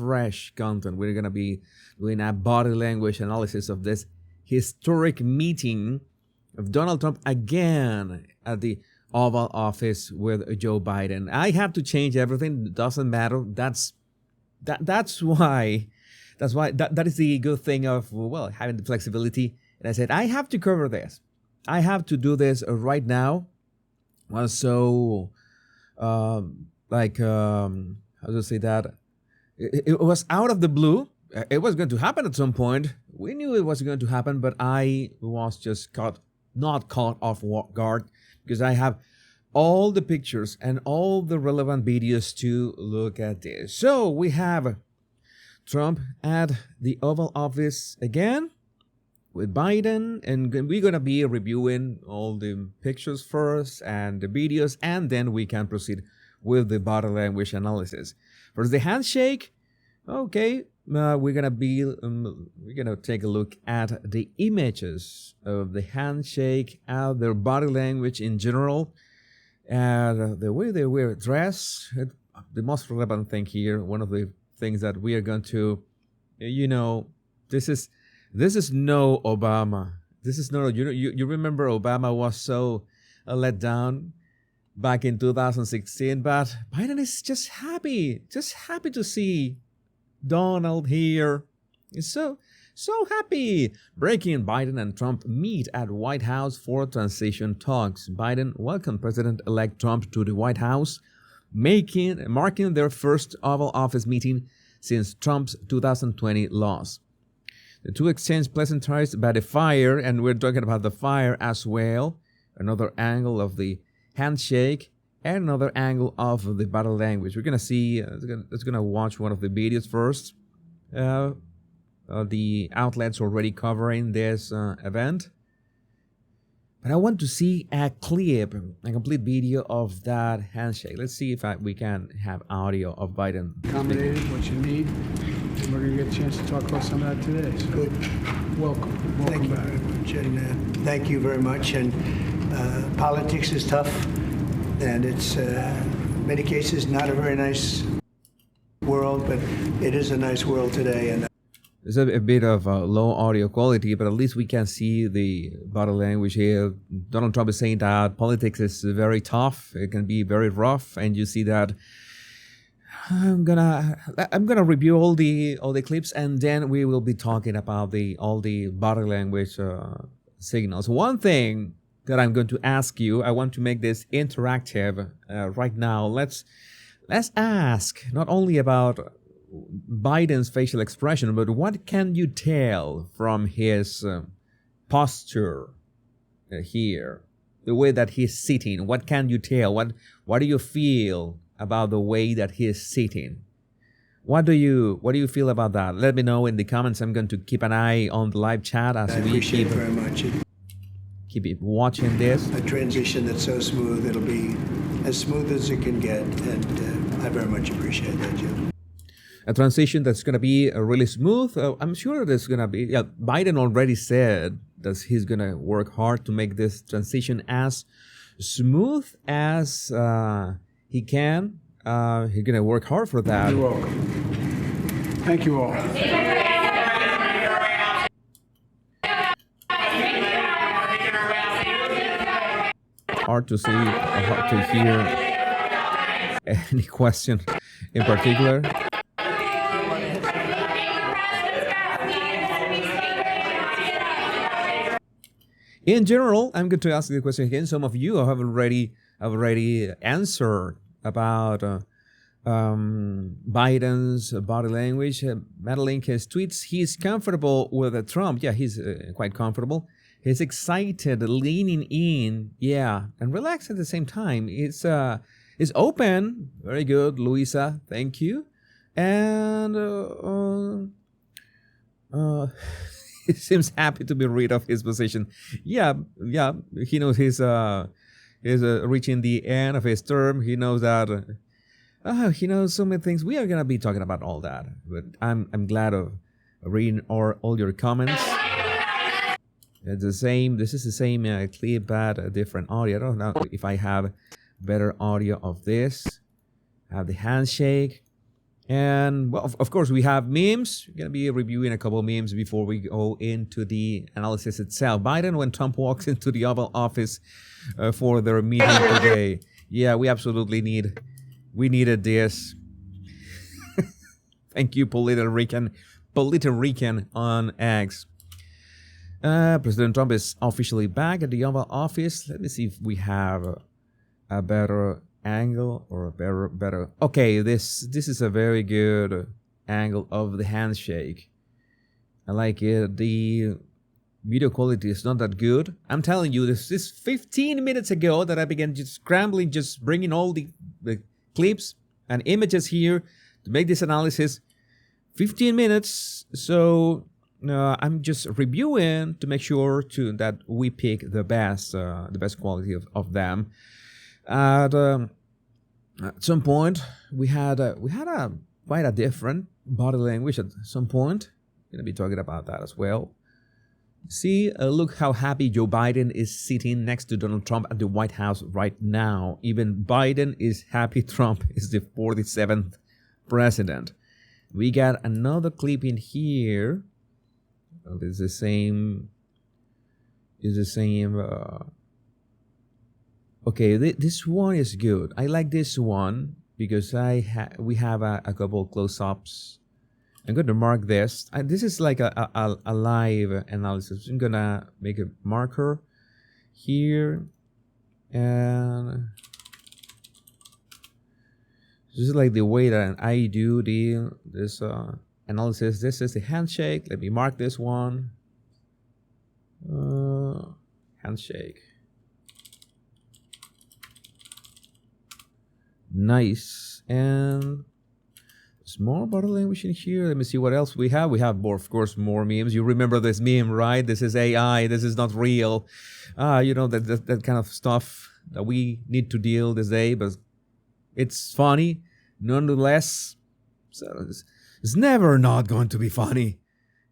fresh content. We're going to be doing a body language analysis of this historic meeting of Donald Trump again at the Oval Office with Joe Biden. I have to change everything. It doesn't matter. That's why that is the good thing of, well, having the flexibility. And I said, I have to cover this. I have to do this right now. Well, so, how to say that? It was out of the blue. It was going to happen at some point. We knew it was going to happen, but I was just not caught off guard because I have all the pictures and all the relevant videos to look at this. So we have Trump at the Oval Office again with Biden, and we're going to be reviewing all the pictures first and the videos, and then we can proceed with the body language analysis. First, the handshake. Okay, we're gonna take a look at the images of the handshake, their body language in general, and the way they were dressed. The most relevant thing here, one of the things that we are going to, this is no Obama. This is no, you remember Obama was so let down back in 2016, but Biden is just happy to see Donald here. He's so happy. Breaking: Biden and Trump meet at White House for transition talks. Biden welcomed President-elect Trump to the White House, marking their first Oval Office meeting since Trump's 2020 loss. The two exchanged pleasantries about the fire, and we're talking about the fire as well. Another angle of the handshake and another angle of the body language. We're gonna see. Let's gonna watch one of the videos first. The outlets already covering this event, but I want to see a clip, a complete video of that handshake. Let's see if we can have audio of Biden. Accommodated what you need, and we're gonna get a chance to talk about some of that today. So good. Welcome Thank you back. very much, and thank you very much. And politics is tough, and it's in many cases not a very nice world, but it is a nice world today. And there's a bit of low audio quality, but at least we can see the body language here. Donald Trump is saying that politics is very tough. It can be very rough, and you see that. I'm gonna review all the clips, and then we will be talking about all the body language signals. One thing that I'm going to ask you, I want to make this interactive right now. Let's ask not only about Biden's facial expression, but what can you tell from his posture here, the way that he's sitting? What can you tell? What do you feel about the way that he is sitting? What do you feel about that? Let me know in the comments. I'm going to keep an eye on the live chat as I appreciate it very much. Keep watching this. A transition that's so smooth, it'll be as smooth as it can get, and I very much appreciate that, Jim. A transition that's going to be really smooth. I'm sure there's going to be. Yeah, Biden already said that he's going to work hard to make this transition as smooth as he can. He's going to work hard for that. You're welcome. Thank you all. Hard to see, hard to hear any question in particular. In general, I'm going to ask the question again. Some of you have already answered about Biden's body language. Madeline has tweets. He's comfortable with Trump. Yeah, he's quite comfortable. He's excited, leaning in, yeah, and relaxed at the same time. It's open. Very good, Luisa. Thank you. And he seems happy to be rid of his position. Yeah. He knows he's reaching the end of his term. He knows that. He knows so many things. We are gonna be talking about all that. But I'm glad of reading all your comments. It's the same. This is the same clip, but a different audio. I don't know if I have better audio of this. I have the handshake, And well, of course, we have memes. We're going to be reviewing a couple of memes before we go into the analysis itself. Biden, when Trump walks into the Oval Office for their meeting today. Yeah, we absolutely needed this. Thank you, Politorican on X. President Trump is officially back at the Oval Office. Let me see if we have a better angle or a better. Okay, this is a very good angle of the handshake. I like it. The video quality is not that good. I'm telling you, this is 15 minutes ago that I began just scrambling, just bringing all the clips and images here to make this analysis. 15 minutes. So I'm just reviewing to make sure that we pick the best quality of them. At some point, we had quite a different body language. At some point, I'm gonna be talking about that as well. See, look how happy Joe Biden is sitting next to Donald Trump at the White House right now. Even Biden is happy Trump is the 47th president. We got another clip in here. It's the same. Okay, this one is good. I like this one because we have a couple close-ups. I'm going to mark this. This is like a live analysis. I'm going to make a marker here. And this is like the way that I do this analysis. This is the handshake. Let me mark this one. Handshake. Nice. And small body language in here. Let me see what else we have. We have more, of course, more memes. You remember this meme, right? This is AI. This is not real. That kind of stuff that we need to deal this day, but it's funny nonetheless. So it's never not going to be funny.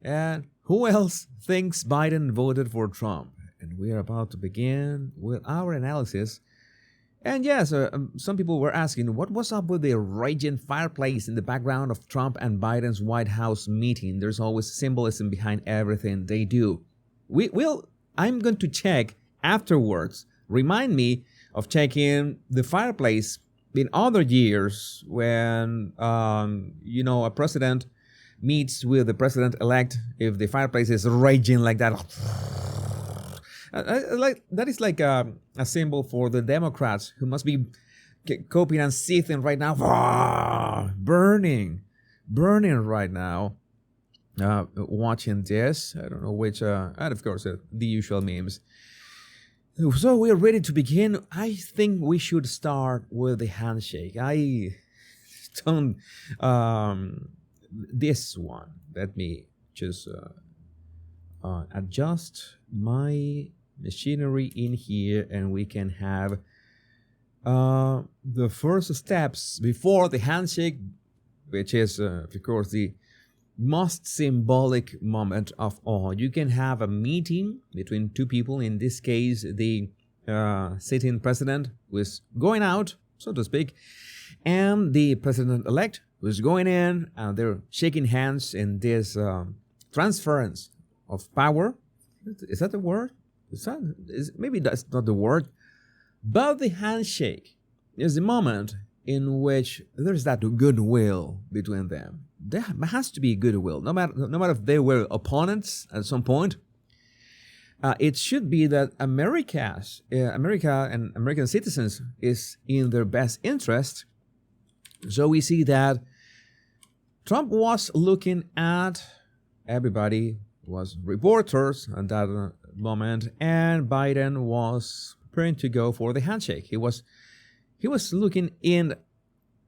And who else thinks Biden voted for Trump? And we are about to begin with our analysis. And yes, some people were asking, what was up with the raging fireplace in the background of Trump and Biden's White House meeting? There's always symbolism behind everything they do. I'm going to check afterwards. Remind me of checking the fireplace in other years when, a president meets with the president-elect. If the fireplace is raging like that, that is like a symbol for the Democrats who must be coping and seething right now, burning right now. Watching this, I don't know which, and of course the usual memes. So we're ready to begin. I think we should start with the handshake. I don't. This one. Let me just adjust my machinery in here, and we can have the first steps before the handshake, which is, of course, the most symbolic moment of all. You can have a meeting between two people. In this case, the sitting president was going out, so to speak, and the president-elect was going in, and they're shaking hands in this transference of power. Is that the word? Maybe that's not the word. But the handshake is the moment in which there's that goodwill between them. There has to be goodwill, no matter if they were opponents at some point. It should be that America and American citizens is in their best interest. So we see that Trump was looking at everybody, was reporters at that moment, and Biden was preparing to go for the handshake. He was looking in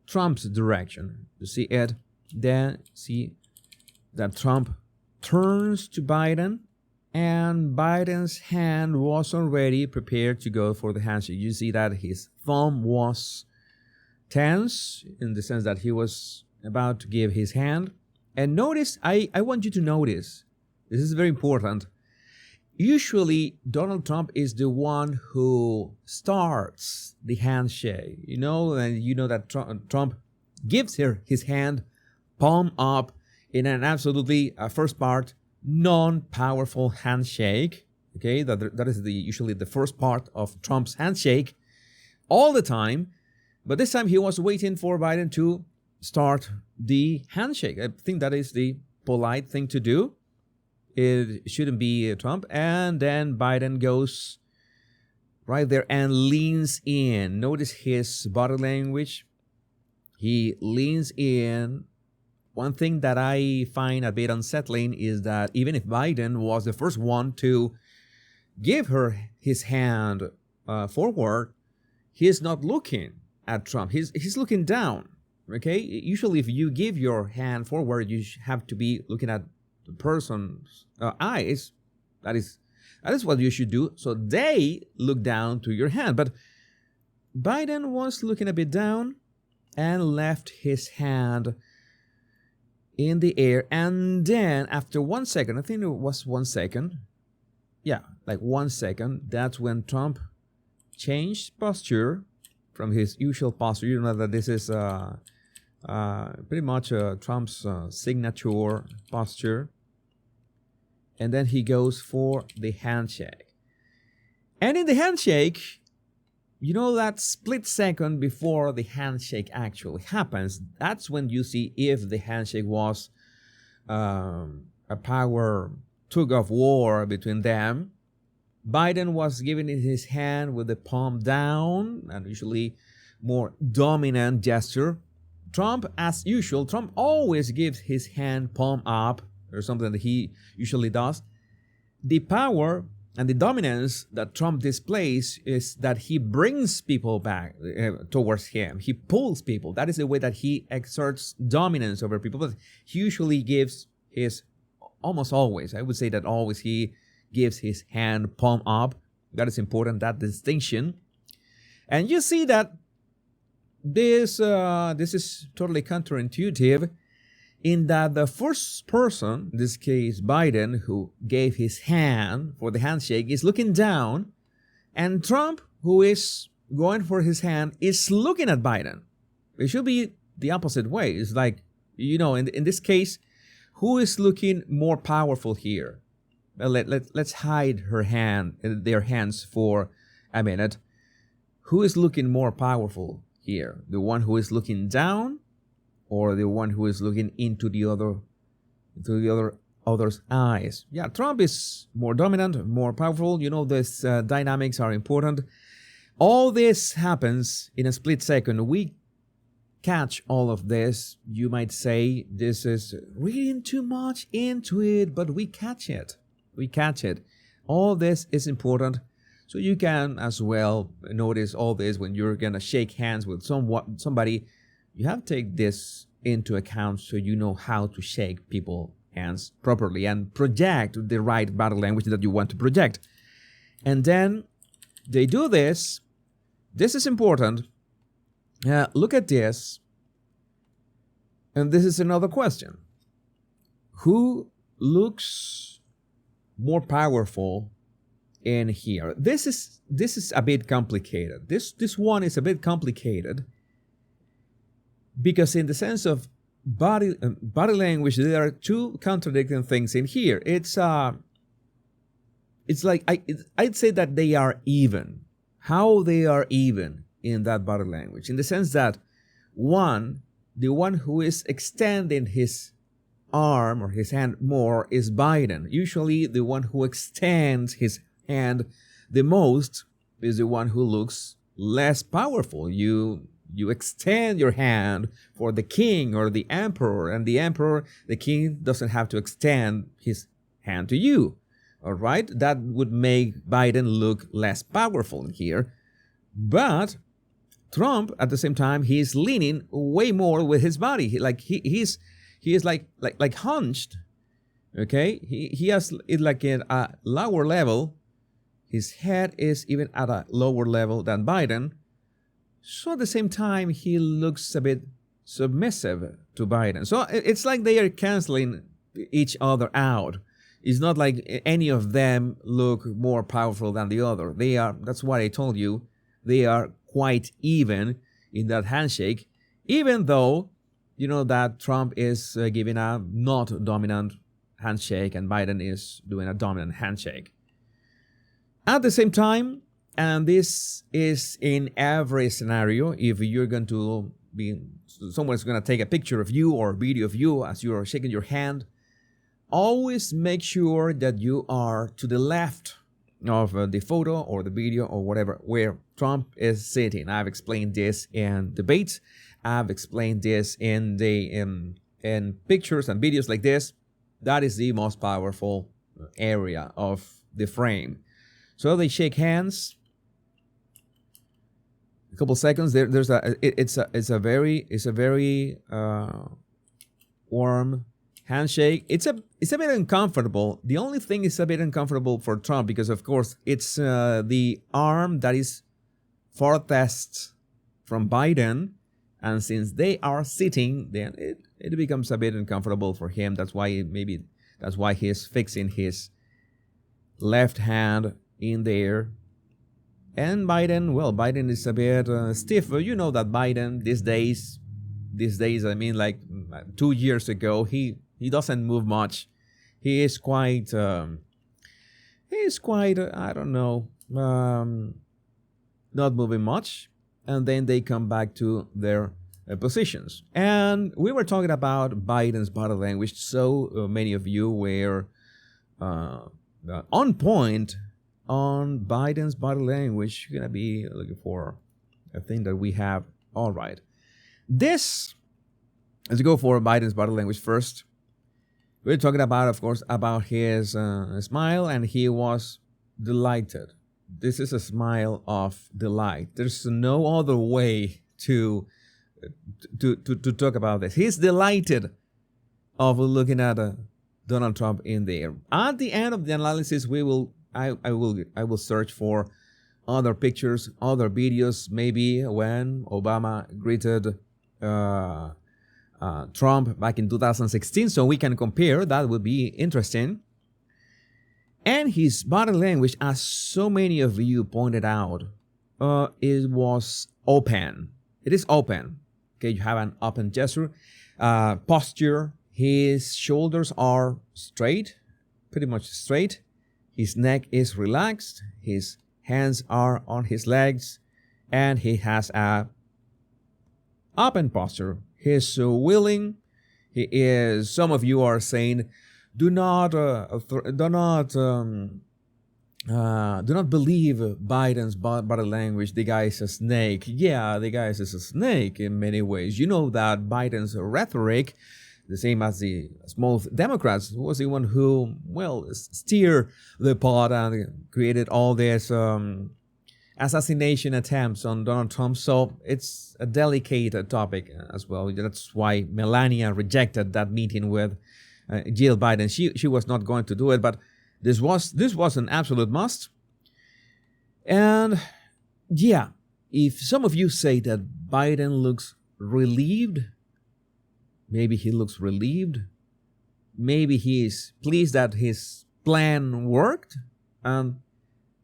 Trump's direction to see it. Then see that Trump turns to Biden, and Biden's hand was already prepared to go for the handshake. You see that his thumb was tense in the sense that he was about to give his hand. And notice, I want you to notice, this is very important. Usually, Donald Trump is the one who starts the handshake. And you know that Trump gives her his hand palm up in an absolutely, first part, non-powerful handshake. Okay, that is usually the first part of Trump's handshake all the time. But this time he was waiting for Biden to start the handshake. I think that is the polite thing to do. It shouldn't be Trump. And then Biden goes right there and leans in. Notice his body language. He leans in. One thing that I find a bit unsettling is that even if Biden was the first one to give her his hand forward, he is not looking at Trump. He's looking down. Okay? Usually if you give your hand forward, you have to be looking at the person's eyes. That is what you should do. So they look down to your hand. But Biden was looking a bit down and left his hand in the air. And then after 1 second, I think it was 1 second. Yeah, like 1 second. That's when Trump changed posture from his usual posture. You know that this is pretty much Trump's signature posture. And then he goes for the handshake. And in the handshake, you know, that split second before the handshake actually happens, that's when you see if the handshake was a power tug of war between them. Biden was giving his hand with the palm down, and usually more dominant gesture. Trump, as usual, Trump always gives his hand palm up, or something that he usually does. The power and the dominance that Trump displays is that he brings people back towards him. He pulls people. That is the way that he exerts dominance over people. But he usually gives his, almost always, I would say that always he gives his hand palm up. That is important, that distinction. And you see that this is totally counterintuitive, in that the first person, in this case Biden, who gave his hand for the handshake, is looking down, and Trump, who is going for his hand, is looking at Biden. It should be the opposite way. It's like, you know, in this case, who is looking more powerful here? Well, let's hide their hands for a minute. Who is looking more powerful here? The one who is looking down, or the one who is looking into the other's eyes? Yeah, Trump is more dominant, more powerful. You know, these dynamics are important. All this happens in a split second. We catch all of this. You might say this is reading too much into it, but we catch it. We catch it. All this is important. So you can as well notice all this when you're going to shake hands with somebody. You have to take this into account so you know how to shake people's hands properly and project the right body language that you want to project. And then they do this. This is important. Look at this. And this is another question. Who looks more powerful in here? This is a bit complicated. This one is a bit complicated, because in the sense of body language, there are two contradicting things in here. It's like I'd say that they are even. How they are even in that body language, in the sense that the one who is extending his arm or his hand more is Biden. Usually the one who extends his hand the most is the one who looks less powerful. You extend your hand for the king or the emperor, and the king doesn't have to extend his hand to you. All right? That would make Biden look less powerful here. But Trump, at the same time, he's leaning way more with his body. He is like hunched. Okay? He has it like at a lower level. His head is even at a lower level than Biden. So at the same time, he looks a bit submissive to Biden. So it's like they are canceling each other out. It's not like any of them look more powerful than the other. That's what I told you. They are quite even in that handshake, even though you know that Trump is giving a not dominant handshake and Biden is doing a dominant handshake. At the same time, and this is in every scenario, if you're going to be, someone's going to take a picture of you or video of you as you're shaking your hand, always make sure that you are to the left of the photo or the video or whatever where Trump is sitting. I've explained this in debates. I've explained this in pictures and videos like this. That is the most powerful area of the frame. So they shake hands. A couple seconds. It's a very warm handshake. It's a bit uncomfortable. The only thing is a bit uncomfortable for Trump because, of course, it's the arm that is farthest from Biden, and since they are sitting, then it becomes a bit uncomfortable for him. That's why he's fixing his left hand in there. And Biden is a bit stiff. You know that Biden these days, I mean, like 2 years ago, he doesn't move much. He is quite, I don't know, not moving much. And then they come back to their positions. And we were talking about Biden's body language. So many of you were on point on Biden's body language. You're going to be looking for a thing that we have. All right. Let's go for Biden's body language first. We're talking about, of course, about his smile, and he was delighted. This is a smile of delight. There's no other way to talk about this. He's delighted of looking at Donald Trump in there. At the end of the analysis, I will search for other pictures, other videos, maybe when Obama greeted Trump back in 2016, so we can compare. That would be interesting. And his body language, as so many of you pointed out, it was open. It is open. Okay, you have an open gesture, posture. His shoulders are straight, pretty much straight. His neck is relaxed. His hands are on his legs, and he has a open posture. He's willing. He is. Some of you are saying, do not believe Biden's body language. The guy is a snake. Yeah, the guy is a snake in many ways. You know that Biden's rhetoric, the same as most Democrats, was the one who, steered the pot and created all these assassination attempts on Donald Trump. So it's a delicate topic as well. That's why Melania rejected that meeting with Jill Biden. She was not going to do it, but this was an absolute must. And yeah, if some of you say that Biden looks relieved, maybe he looks relieved, maybe he is pleased that his plan worked, and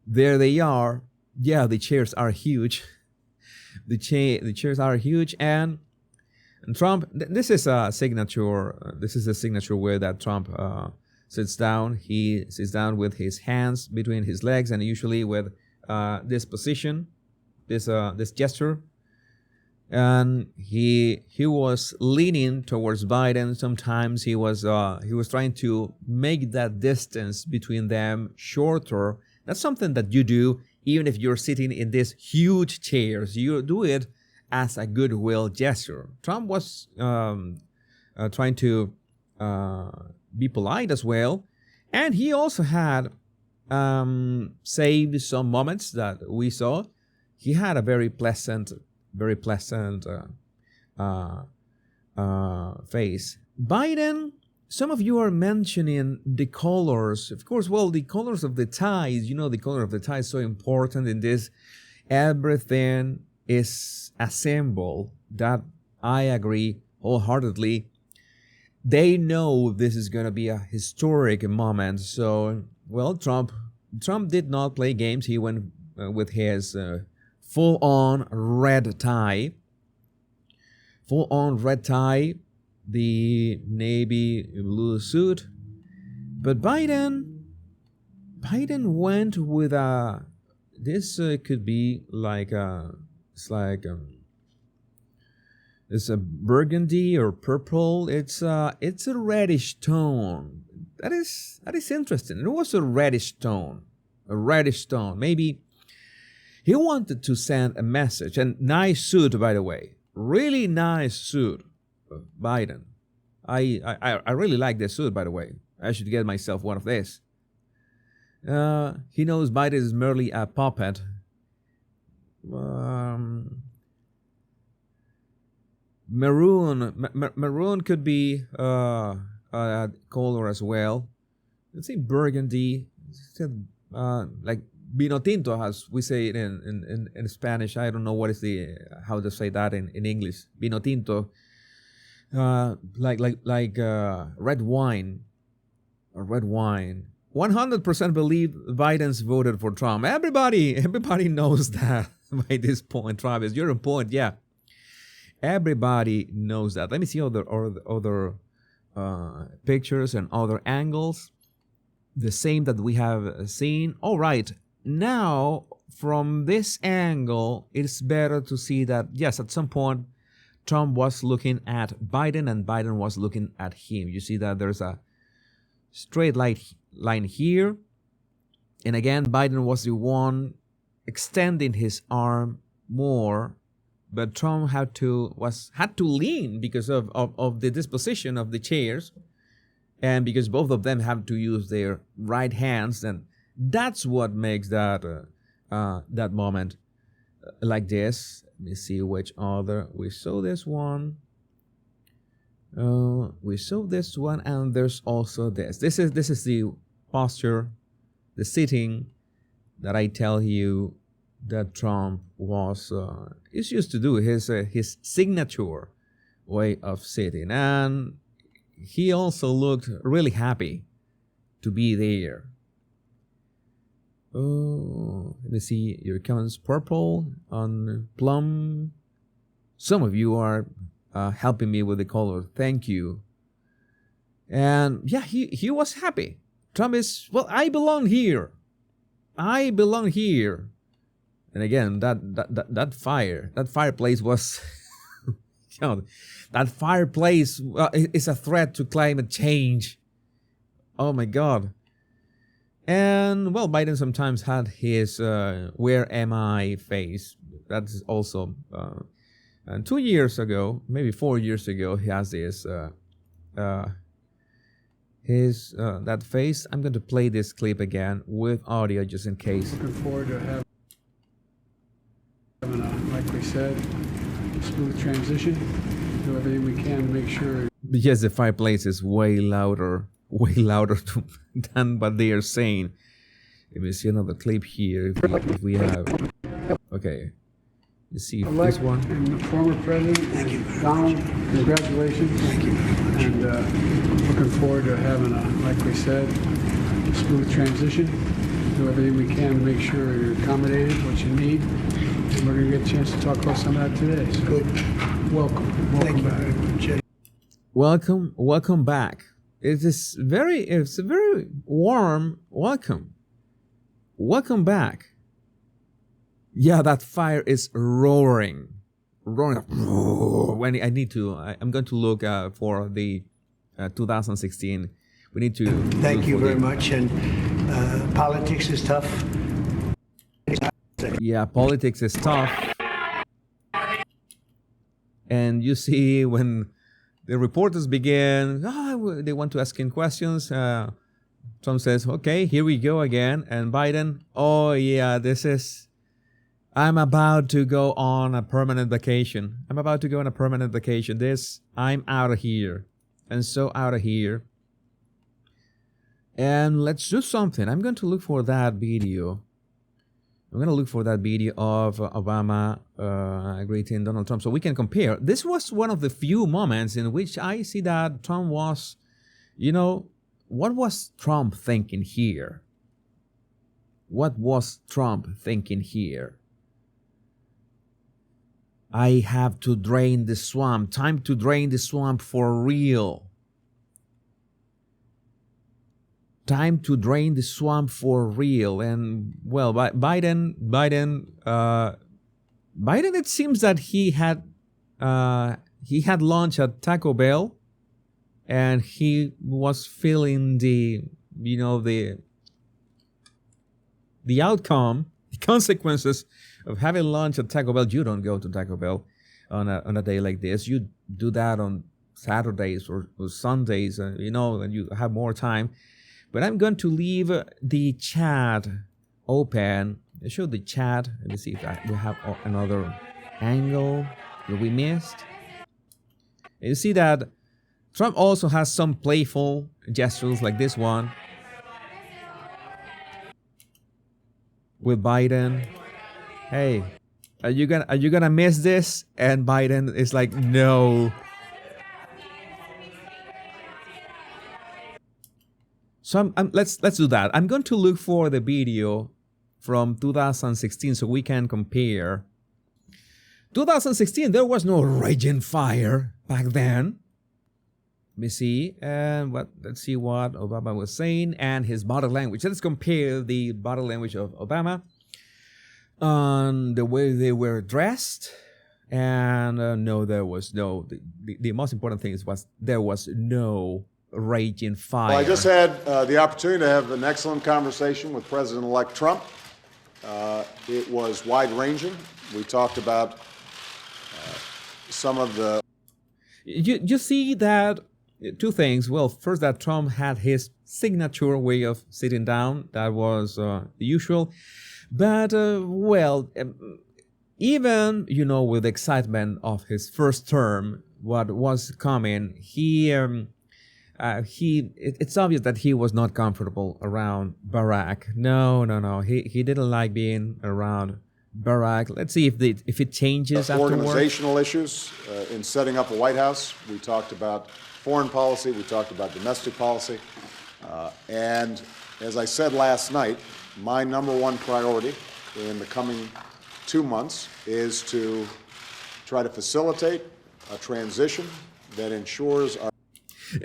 there they are. Yeah, the chairs are huge. The chairs are huge, and Trump. This is a signature. This is a signature way that Trump sits down. He sits down with his hands between his legs, and usually with this position, this gesture. And he was leaning towards Biden. Sometimes he was trying to make that distance between them shorter. That's something that you do even if you're sitting in these huge chairs. You do it as a goodwill gesture. Trump was trying to be polite as well, and he also had saved some moments that we saw. He had a very pleasant face. Biden, some of you are mentioning the colors. Of course, the colors of the ties. You know, the color of the tie is so important in this. Everything is a symbol. That I agree wholeheartedly. They know this is going to be a historic moment. So, Trump did not play games. He went with his full-on red tie. Full-on red tie. the navy blue suit. But Biden went with a, this could be like a, it's a burgundy or purple. It's a reddish tone. That is interesting. It was a reddish tone. Maybe he wanted to send a message. And nice suit, by the way. Really nice suit, Biden. I really like this suit, by the way. I should get myself one of these. He knows Biden is merely a puppet. Maroon could be a color as well. Let's say burgundy. Like vino tinto, as we say it in Spanish. I don't know what is how to say that in English. Vino tinto. Like red wine. Or red wine. 100% believe Biden's voted for Trump. Everybody knows that by this point, Travis. You're on point, yeah. Everybody knows that. Let me see other pictures and other angles. The same that we have seen. All right. Now, from this angle, it's better to see that, yes, at some point, Trump was looking at Biden and Biden was looking at him. You see that there's a straight line here. And again, Biden was the one extending his arm more, but Trump had to lean because of the disposition of the chairs, and because both of them have to use their right hands, and that's what makes that moment like this. Let me see which other. We saw this one. We saw this one, and there's also this. This is the posture, the sitting that I tell you that Trump is used to do, his signature way of sitting, and he also looked really happy to be there. Oh, let me see. Here comes purple on plum. Some of you are helping me with the color. Thank you. And yeah, he was happy. Trump is, well, I belong here. I belong here. And again, that fireplace was, that fireplace is a threat to climate change. Oh my God. And well, Biden sometimes had his "Where am I?" face. That's also, and 2 years ago, maybe 4 years ago, he has this that face. I'm going to play this clip again with audio just in case. Looking forward to having like we said, smooth transition. Do everything we can to make sure. Yes, the fireplace is way louder than what they are saying. Let me see another clip here. If we have, okay. You see this one. And former president, Donald, congratulations. Thank you very much. And looking forward to having like we said, smooth transition. Do everything we can to make sure you're accommodated, what you need. And we're going to get a chance to talk about some of that today. So Good. welcome Thank you back. very much. Welcome back. It's a very warm welcome. Welcome back. Yeah, that fire is roaring. When I'm going to look for the 2016. We need to. Thank you very much. And politics is tough. Yeah, politics is tough. And you see when the reporters begin, they want to ask him questions. Trump says, okay, here we go again. And Biden, oh yeah, I'm about to go on a permanent vacation. I'm out of here. And so out of here. And let's do something. I'm going to look for that video. I'm going to look for that video of Obama greeting Donald Trump so we can compare. This was one of the few moments in which I see that Trump was, what was Trump thinking here? I have to drain the swamp. Time to drain the swamp for real. Time to drain the swamp for real. And well, Biden, it seems that he had launched a Taco Bell, and he was feeling the outcome, the consequences of having lunch at Taco Bell. You don't go to Taco Bell on a day like this. You do that on Saturdays or Sundays, and you have more time. But I'm going to leave the chat open. I show the chat. Let me see if we have another angle that we missed. You see that Trump also has some playful gestures like this one with Biden. Hey, are you gonna miss this? And Biden is like, no. So let's do that. I'm going to look for the video from 2016 so we can compare. 2016, there was no raging fire back then. Let me see, let's see what Obama was saying and his body language. Let's compare the body language of Obama on the way they were dressed. And no, there was no. The most important thing was there was no raging fire. Well, I just had the opportunity to have an excellent conversation with President-elect Trump. It was wide-ranging. We talked about some of the... You see that two things. Well, first, that Trump had his signature way of sitting down. That was the usual. But, even, with the excitement of his first term, what was coming, it's obvious that he was not comfortable around Barack. No. He didn't like being around Barack. Let's see if it changes afterward. Organizational issues in setting up a White House. We talked about foreign policy. We talked about domestic policy. And as I said last night, my number one priority in the coming 2 months is to try to facilitate a transition that ensures our...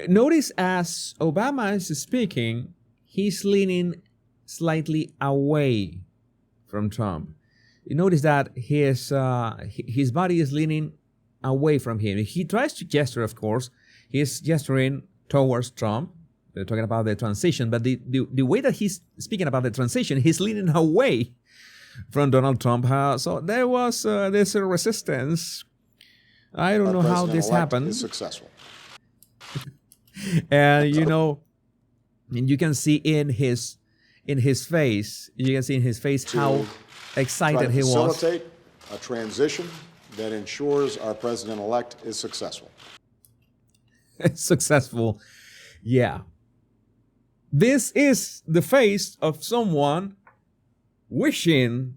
Notice as Obama is speaking, he's leaning slightly away from Trump. You notice that his body is leaning away from him. He tries to gesture, of course. He's gesturing towards Trump. They're talking about the transition, but the way that he's speaking about the transition, he's leaning away from Donald Trump. So there was this resistance. I don't know how this happened. Is successful. And you can see in his face, how excited he was. Facilitate a transition that ensures our president-elect is successful. Successful, yeah. This is the face of someone wishing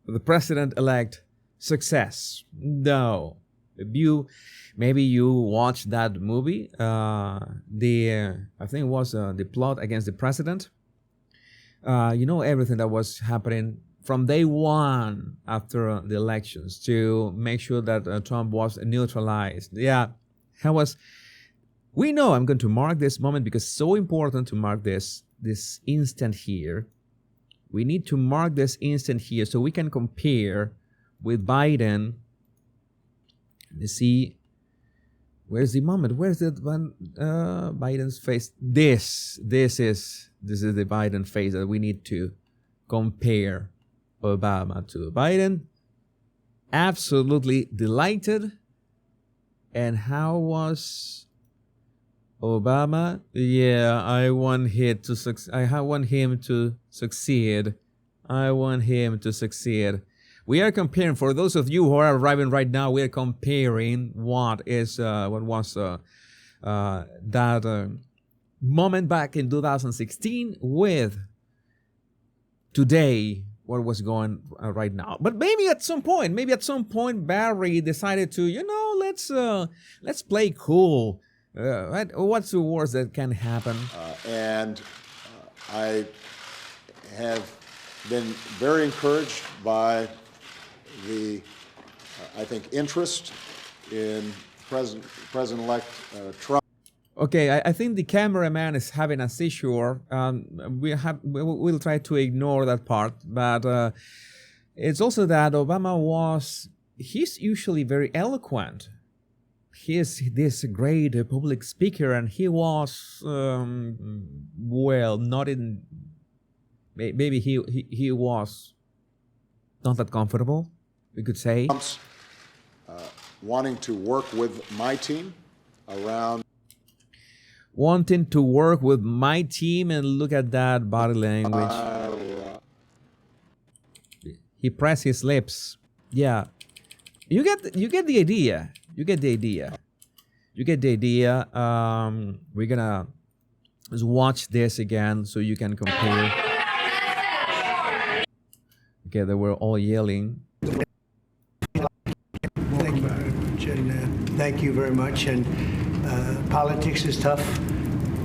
the president-elect success. No, maybe you watched that movie. I think it was The Plot Against the President. Everything that was happening from day one after the elections to make sure that Trump was neutralized. Yeah, we know I'm going to mark this moment because it's so important to mark this instant here. We need to mark this instant here so we can compare with Biden. Let's see. Where's the moment? Where's the Biden's face? This is the Biden face that we need to compare Obama to. Biden, absolutely delighted. And how was Obama? Yeah, I want him to succeed. I want him to succeed. We are comparing, for those of you who are arriving right now, we are comparing what was that moment back in 2016 with today, what was going right now. But maybe at some point, Barry decided to, let's play cool. Right? What's the worst that can happen? I have been very encouraged by the I think, interest in President-elect Trump. Okay, I think the cameraman is having a seizure. We'll try to ignore that part, but it's also that he's usually very eloquent. He is this great public speaker, and he was, not in, maybe he was not that comfortable, we could say. Trump's wanting to work with my team around. Wanting to work with my team, and look at that body language. He pressed his lips. Yeah, you get the idea. You get the idea. We're gonna watch this again so you can compare. Okay, they were all yelling. Thank you very much. And politics is tough,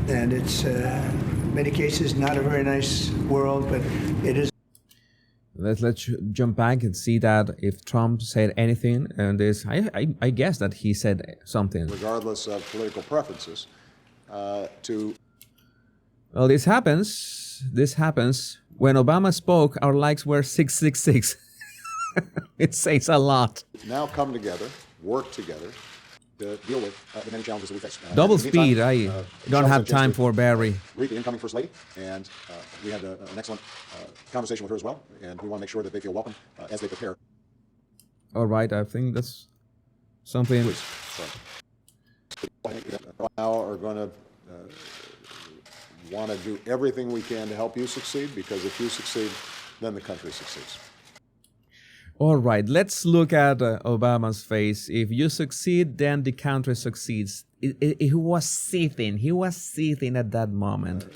and it's in many cases not a very nice world, but it is. Let's jump back and see that if Trump said anything, and this, I guess that he said something. Regardless of political preferences, Well, this happens. When Obama spoke, our likes were 666. It says a lot. now come together, work together to deal with the many challenges that we face. Double In the meantime, speed. I don't Michelle have said just time to for Barry. Greet the incoming First Lady, and we had an excellent conversation with her as well, and we want to make sure that they feel welcome as they prepare. All right, I think that's something. So, now are going to want to do everything we can to help you succeed, because if you succeed, then the country succeeds. All right, let's look at Obama's face. If you succeed, then the country succeeds. He was seething. He was seething at that moment.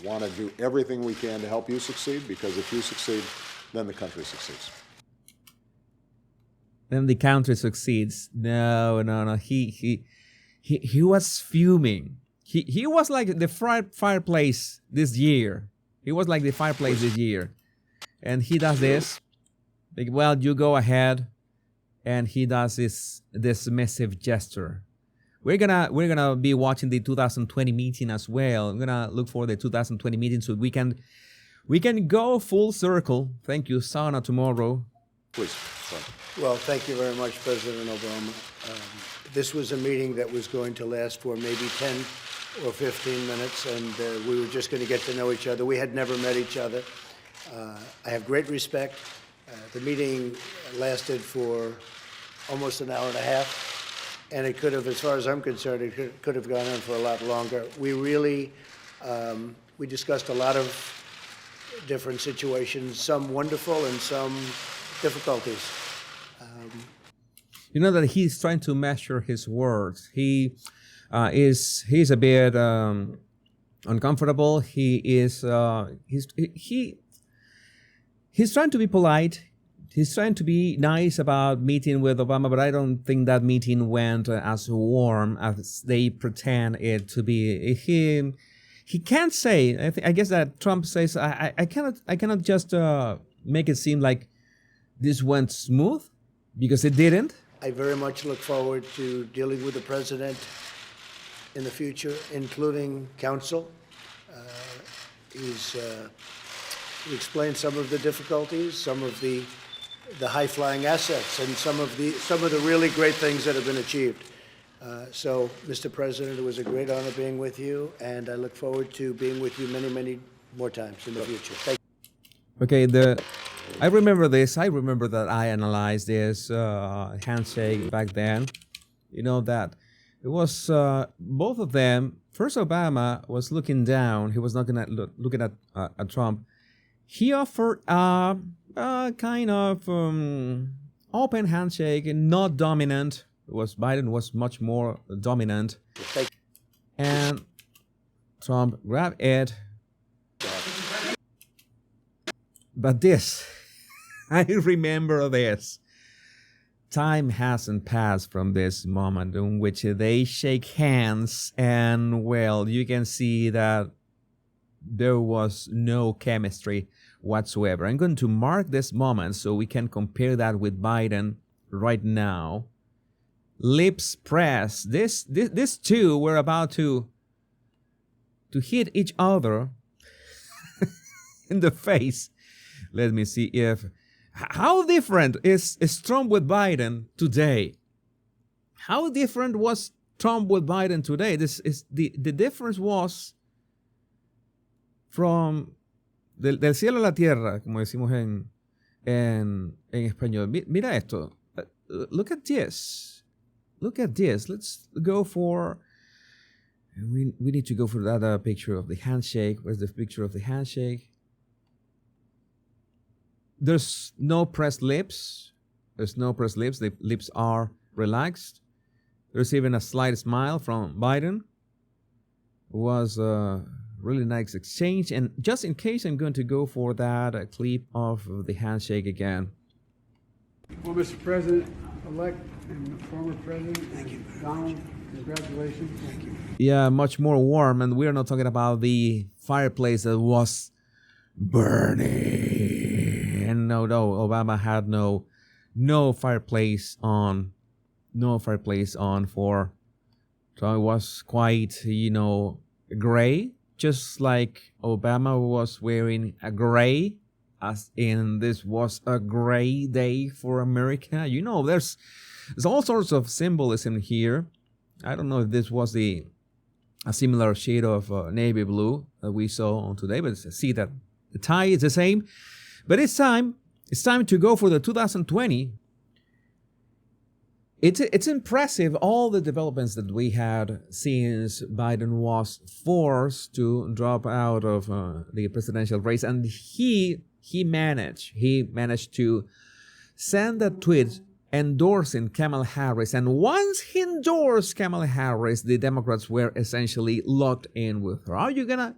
Want to do everything we can to help you succeed, because if you succeed, then the country succeeds. Then the country succeeds. No. He was fuming. He was like the fireplace this year. He was like the fireplace this year, and he does this. Like, well, you go ahead, and he does this dismissive gesture. We're gonna be watching the 2020 meeting as well. I'm gonna look for the 2020 meeting so we can go full circle. Thank you, sauna tomorrow. Please. Sorry. Well, thank you very much, President Obama. This was a meeting that was going to last for maybe 10 or 15 minutes, and we were just going to get to know each other. We had never met each other. I have great respect. The meeting lasted for almost an hour and a half, and it could have, as far as I'm concerned, it could have gone on for a lot longer. We really, we discussed a lot of different situations, some wonderful and some difficulties. You know that he's trying to measure his words. He's a bit uncomfortable. He's trying to be polite. He's trying to be nice about meeting with Obama, but I don't think that meeting went as warm as they pretend it to be. He can't say. I guess that Trump says I cannot just make it seem like this went smooth, because it didn't. I very much look forward to dealing with the president in the future, including counsel. He explained some of the difficulties, some of the high-flying assets, and some of the really great things that have been achieved. So, Mr. President, it was a great honor being with you, and I look forward to being with you many, many more times in the future. Thank you. Okay, I remember this. I remember that I analyzed this handshake back then. You know that it was both of them. First, Obama was looking down. He was not looking at Trump. He offered a kind of open handshake, not dominant. Biden was much more dominant, and Trump grabbed it. But this, I remember this. Time hasn't passed from this moment in which they shake hands, and well, you can see that there was no chemistry whatsoever. I'm going to mark this moment so we can compare that with Biden right now. Lips pressed. These two were about to hit each other in the face. Let me see if how different is Trump with Biden today? How different was Trump with Biden today? This is the difference was from del cielo a la tierra, como decimos en español. Mira esto. Look at this. Look at this. Let's go for. We need to go for that picture of the handshake. Where's the picture of the handshake? There's no pressed lips. There's no pressed lips. The lips are relaxed. There's even a slight smile from Biden. It was a really nice exchange. And just in case, I'm going to go for that clip of the handshake again. Well, Mr. President-elect and former President, thank you. Donald, congratulations. Thank you. Yeah, much more warm. And we're not talking about the fireplace that was burning. And no, Obama had no fireplace on. No fireplace on for. So it was quite, gray. Just like Obama was wearing a gray, as in this was a gray day for America. There's all sorts of symbolism here. I don't know if this was a similar shade of navy blue that we saw on today, but see that the tie is the same. But it's time to go for the 2020. It's impressive all the developments that we had since Biden was forced to drop out of the presidential race, and he managed to send a tweet endorsing Kamala Harris, and once he endorsed Kamala Harris, the Democrats were essentially locked in with her. Are you gonna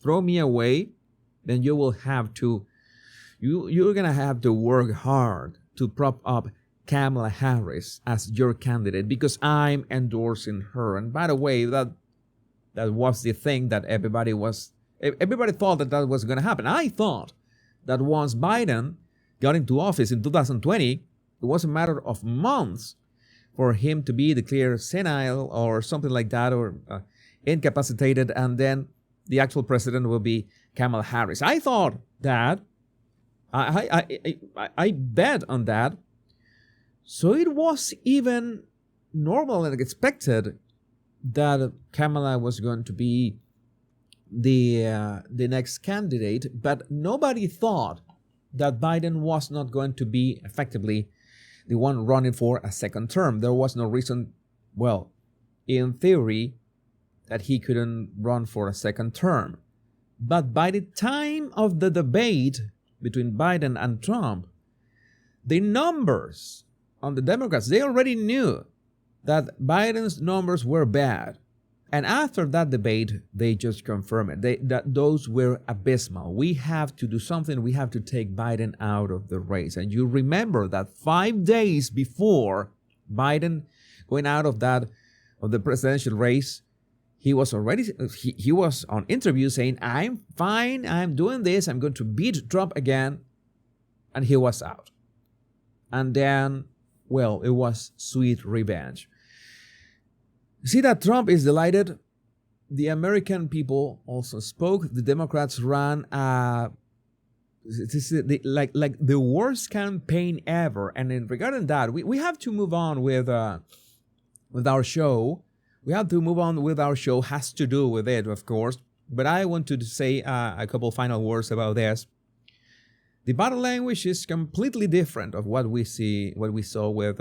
throw me away? Then you will have to you're gonna have to work hard to prop up Kamala Harris as your candidate because I'm endorsing her. And by the way, that was the thing that everybody thought that was going to happen. I thought that once Biden got into office in 2020, it was a matter of months for him to be declared senile or something like that, or incapacitated, and then the actual president will be Kamala Harris. I thought that. I bet on that. So it was even normal and expected that Kamala was going to be the next candidate, but nobody thought that Biden was not going to be effectively the one running for a second term. There was no reason, well, in theory, that he couldn't run for a second term. But by the time of the debate between Biden and Trump, the numbers on the Democrats, they already knew that Biden's numbers were bad. And after that debate, they just confirmed it. That those were abysmal. We have to do something. We have to take Biden out of the race. And you remember that 5 days before Biden going out of the presidential race, he was on interview saying, I'm fine, I'm doing this, I'm going to beat Trump again. And he was out. And then, well, it was sweet revenge. See that Trump is delighted? The American people also spoke. The Democrats ran like the worst campaign ever. And in regarding that, we have to move on with our show. We have to move on with our show. Has to do with it, of course. But I want to say a couple final words about this. The body language is completely different of what we saw with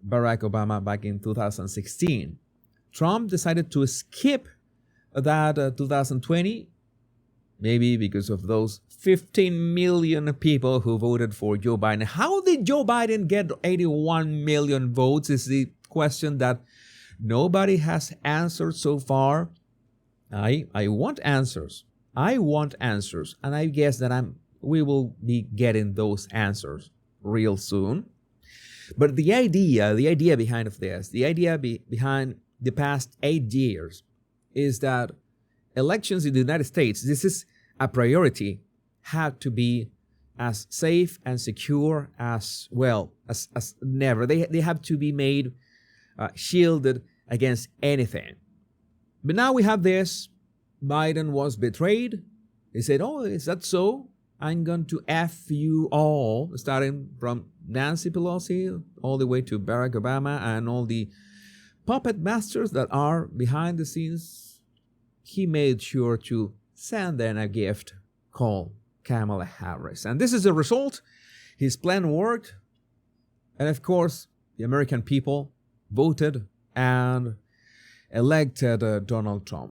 Barack Obama back in 2016. Trump decided to skip that 2020, maybe because of those 15 million people who voted for Joe Biden. How did Joe Biden get 81 million votes is the question that nobody has answered so far. I want answers. And I guess that we will be getting those answers real soon. But the idea behind this, the idea behind the past 8 years is that elections in the United States, this is a priority, had to be as safe and secure as never. They have to be made shielded against anything. But now we have this. Biden was betrayed. He said, "Oh, is that so? I'm going to F you all," starting from Nancy Pelosi all the way to Barack Obama and all the puppet masters that are behind the scenes. He made sure to send them a gift called Kamala Harris. And this is the result. His plan worked. And of course, the American people voted and elected Donald Trump.